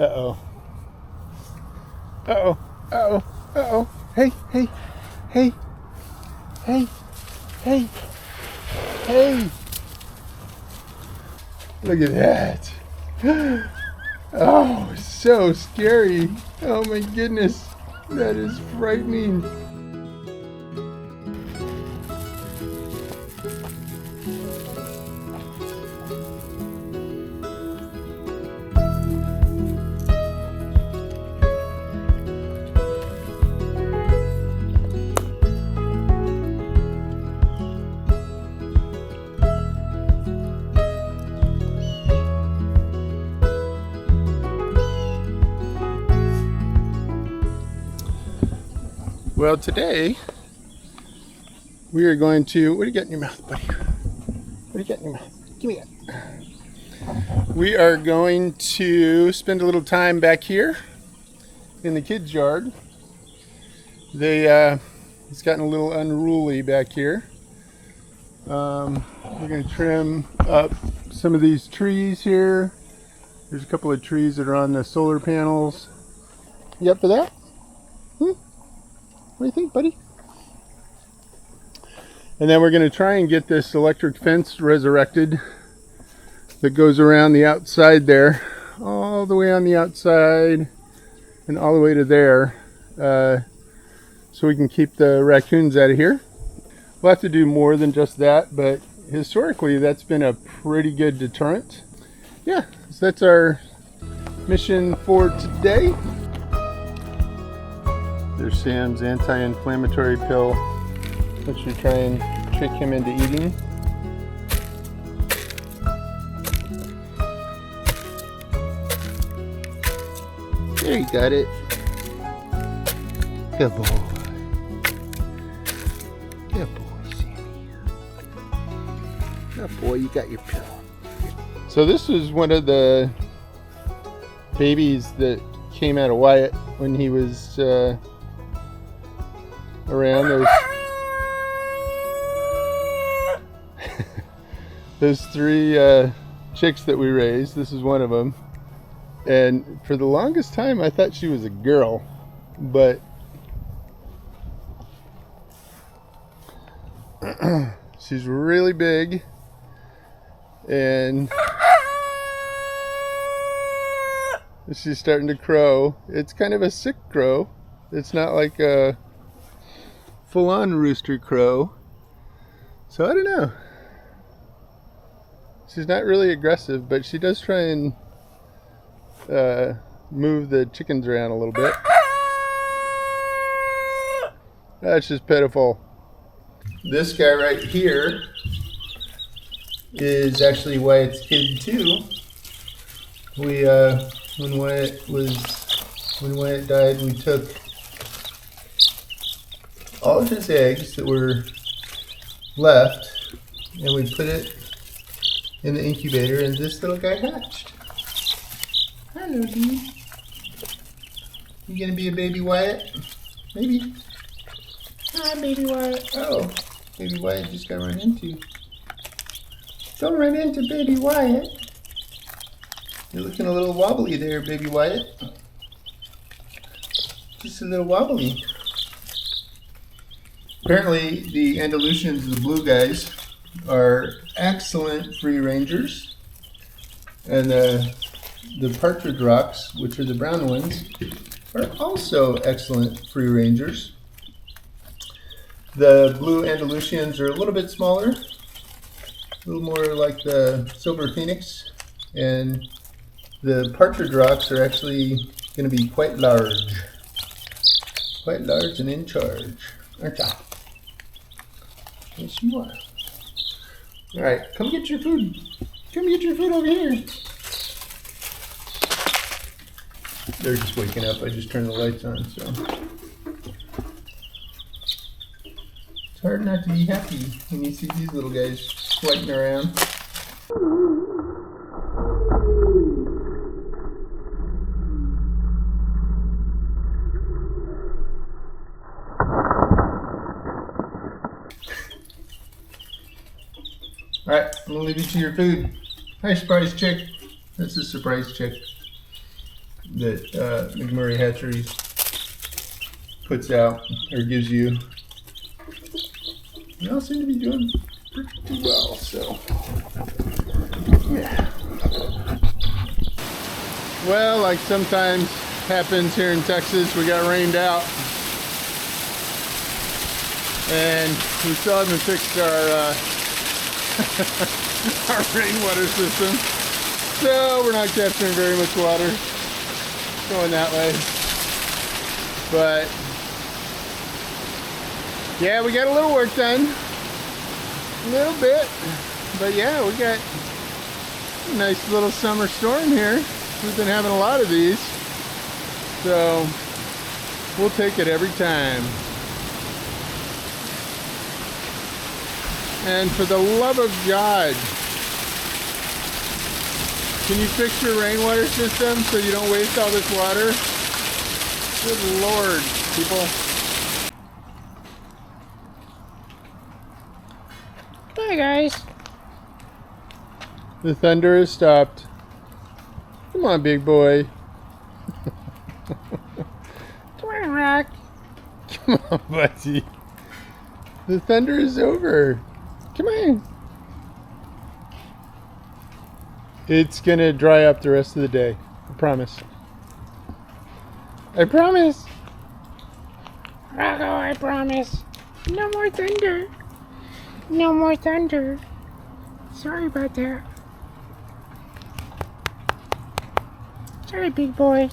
Uh-oh. Uh-oh. Uh-oh. Uh-oh. Hey, hey, hey, hey, hey, hey. Look at that. Oh, so scary. Oh my goodness. That is frightening. Well, today we are going to, what do you got in your mouth, buddy? What do you got in your mouth? Give me that. We are going to spend a little time back here in the kids' yard. It's gotten a little unruly back here. We're going to trim up some of these trees here. There's a couple of trees that are on the solar panels. You up for that? What do you think, buddy? And then we're going to try and get this electric fence resurrected that goes around the outside there, all the way on the outside and all the way to there, so we can keep the raccoons out of here. We'll have to do more than just that, but historically that's been a pretty good deterrent. Yeah, so that's our mission for today. There's Sam's anti-inflammatory pill, which we try and trick him into eating. There, you got it. Good boy. Good boy, Sammy. Good boy, you got your pill. So this was one of the babies that came out of Wyatt when he was around. Those three chicks that we raised. This is one of them. And for the longest time I thought she was a girl, but she's really big and she's starting to crow. It's kind of a sick crow. It's not like a full-on rooster crow. So I don't know. She's not really aggressive, but she does try and move the chickens around a little bit. That's just pitiful. This guy right here is actually Wyatt's kid too. We when Wyatt died, we took all of his eggs that were left and we put it in the incubator, and this little guy hatched. Hello, dude. You gonna be a baby Wyatt? Maybe. Hi, baby Wyatt. Oh, baby Wyatt just got run into. Don't run into baby Wyatt. You're looking a little wobbly there, baby Wyatt. Just a little wobbly. Apparently, the Andalusians, the blue guys, are excellent free rangers, and the partridge rocks, which are the brown ones, are also excellent free rangers. The blue Andalusians are a little bit smaller, a little more like the silver phoenix, and the partridge rocks are actually going to be quite large and in charge, aren't ya? Yes, you are. All right, come get your food. Come get your food over here. They're just waking up. I just turned the lights on, so it's hard not to be happy when you see these little guys sweating around. All right, I'm gonna leave you to your food. Hi, surprise chick. That's a surprise chick. that McMurray Hatcheries puts out or gives you. They all seem to be doing pretty well, so yeah. Well, like sometimes happens here in Texas, we got rained out. And we still haven't fixed our our rainwater system. So we're not capturing very much water going that way. But yeah, we got a little work done. A little bit. But yeah, we got a nice little summer storm here. We've been having a lot of these. So we'll take it every time. And for the love of God, can you fix your rainwater system so you don't waste all this water? Good Lord, people. Hi guys. The thunder has stopped. Come on, big boy. Come on, Rock. Come on, buddy. The thunder is over. Come on. It's gonna dry up the rest of the day. I promise. I promise. Rocco, I promise. No more thunder. No more thunder. Sorry about that. Sorry, big boy.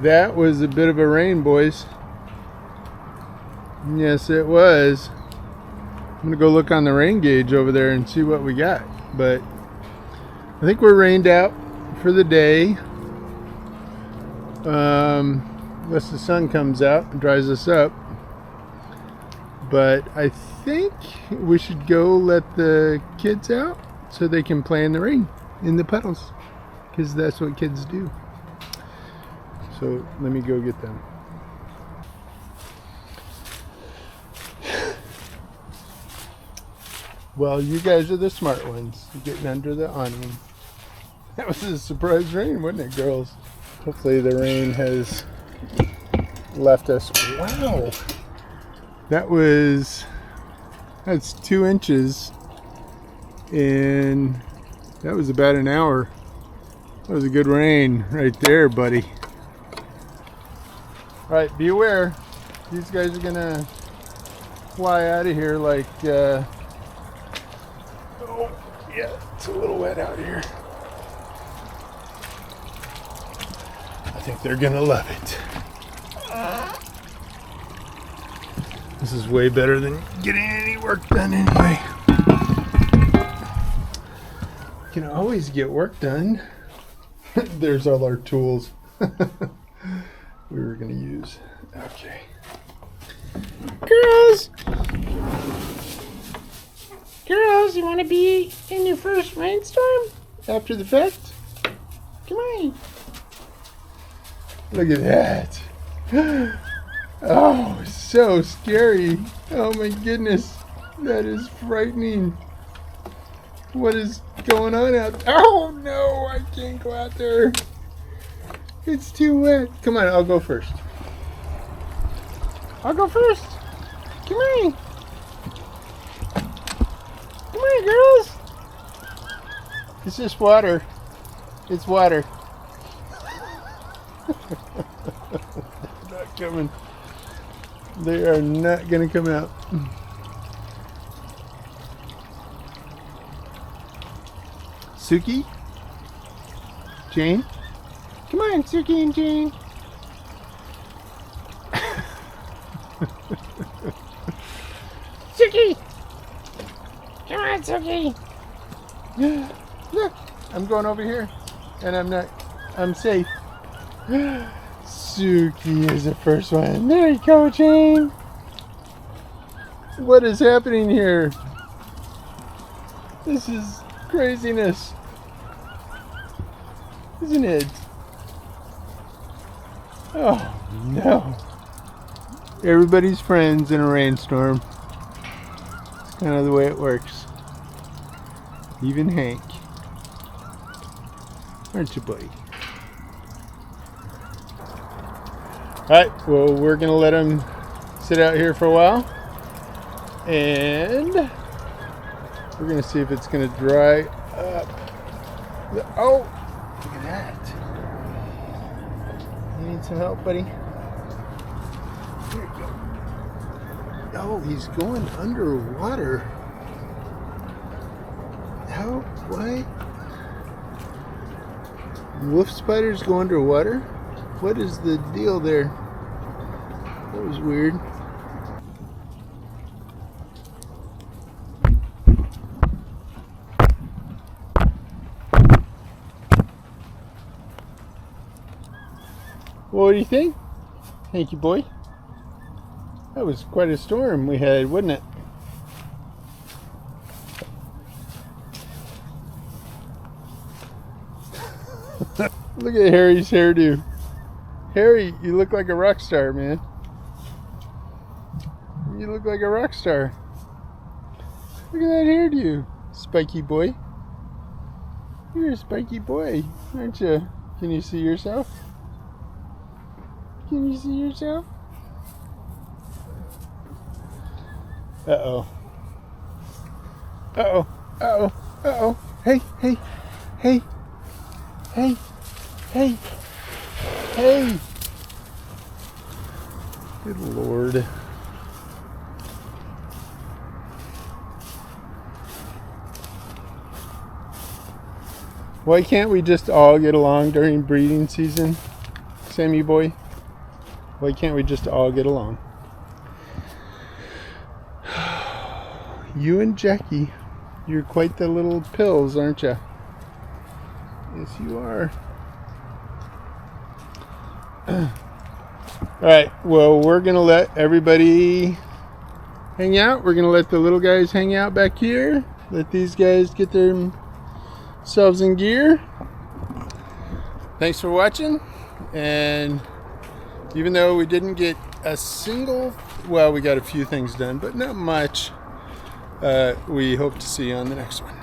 That was a bit of a rain, boys. Yes, it was. I'm gonna go look on the rain gauge over there and see what we got. But I think we're rained out for the day. Unless the sun comes out and dries us up. But I think we should go let the kids out so they can play in the rain, in the puddles, because that's what kids do. So let me go get them. Well, you guys are the smart ones, getting under the awning. That was a surprise rain, wasn't it, girls? Hopefully the rain has left us. Wow! That's 2 inches in, that was about an hour. That was a good rain right there, buddy. All right, be aware. These guys are gonna fly out of here like, oh, yeah, it's a little wet out here. I think they're gonna love it. This is way better than getting any work done anyway. You can always get work done. There's all our tools we were gonna use. Okay. Girls! Girls, you want to be in your first rainstorm? After the fact? Come on. Look at that. Oh, so scary. Oh my goodness. That is frightening. What is going on out there? Oh no, I can't go out there. It's too wet. Come on, I'll go first. I'll go first. Come on. Come on, girls. It's just water. It's water. Not coming. They are not going to come out. Suki? Jane? Come on, Suki and Jane. Suki! Come on, Suki! Look, I'm going over here, and I'm safe. Suki is the first one. There you go, Jane. What is happening here? This is craziness, isn't it? Oh no. Everybody's friends in a rainstorm. It's kind of the way it works. Even Hank. Aren't you, buddy? Alright, well, we're going to let them sit out here for a while. And we're going to see if it's going to dry up. Oh, look at that. You need some help, buddy? Here you go. Oh, he's going underwater. How? What? Wolf spiders go underwater? What is the deal there? That was weird. Well, what do you think? Thank you, boy. That was quite a storm we had, wasn't it? Look at Harry's hairdo. Harry, you look like a rock star, man. You look like a rock star. Look at that hairdo, spiky boy. You're a spiky boy, aren't you? Can you see yourself? Can you see yourself? Uh-oh. Uh-oh. Uh-oh. Uh-oh. Hey, hey, hey, hey, hey, hey. Good Lord. Why can't we just all get along during breeding season, Sammy boy? Why can't we just all get along? You and Jackie, you're quite the little pills, aren't you? Yes, you are. Alright, well, we're going to let everybody hang out. We're going to let the little guys hang out back here. Let these guys get themselves in gear. Thanks for watching. And even though we didn't get a single, well, we got a few things done, but not much. We hope to see you on the next one.